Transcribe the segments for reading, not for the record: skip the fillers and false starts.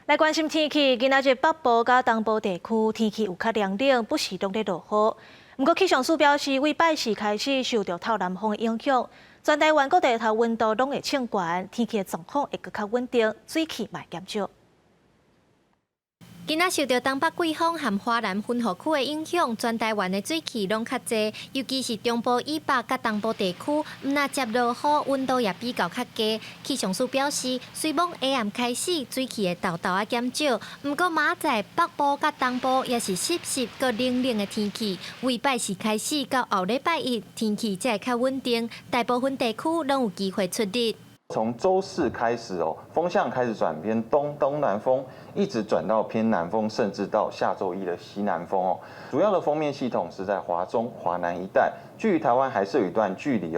来关心天气，今仔日北部甲东部地区天气有较凉冷，不时拢在落雨。不过气象署表示，为拜四开始受到透南风的影响，全台湾各地头温度拢会升悬，天气的状况会更较稳定，水气嘛减少。 今仔受到东北季风和华南分河区的影响，全台湾的水汽拢较济，尤其是中部以北甲东部地区，毋那接落雨，温度也比较较低。气象署表示，虽望下暗开始水汽会豆豆啊减少，毋过明仔北部甲东部也是湿湿佮冷冷的天气。为拜四开始到后礼拜一，天气才会较稳定，大部分地区拢有机会出日。 从周四开始风向开始转偏东南风，一直转到偏南风，甚至到下周一的西南风主要的锋面系统是在华中、华南一带，距离台湾还是有一段距离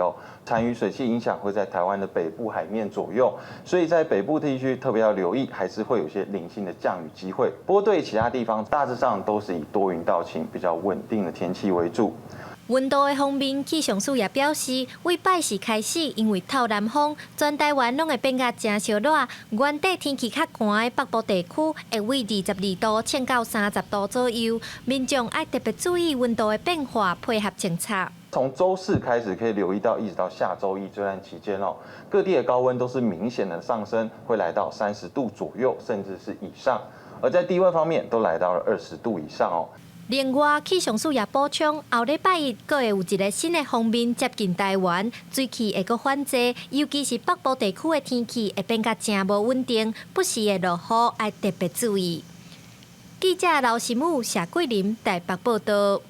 残余水汽影响会在台湾的北部海面左右，所以在北部地区特别要留意，还是会有些零星的降雨机会。不过对其他地方大致上都是以多云到晴、比较稳定的天气为主。 温度的方面，气象署也表示，为拜四开始，因为透南风，全台湾拢会变甲真烧热。原底天气较寒的北部地区，会为22度降到30度左右。民众要特别注意温度的变化，配合政策。从周四开始，可以留意到一直到下周一这段期间各地的高温都是明显的上升，会来到30度左右，甚至是以上。而在低温方面，都来到了20度以上另外，气象署也补充，后礼拜一阁会有一个新的锋面接近台湾，水汽会阁反济，尤其是北部地区的天气会变甲真无稳定，不时会落雨，要特别注意。记者刘时武、谢桂林台北报道。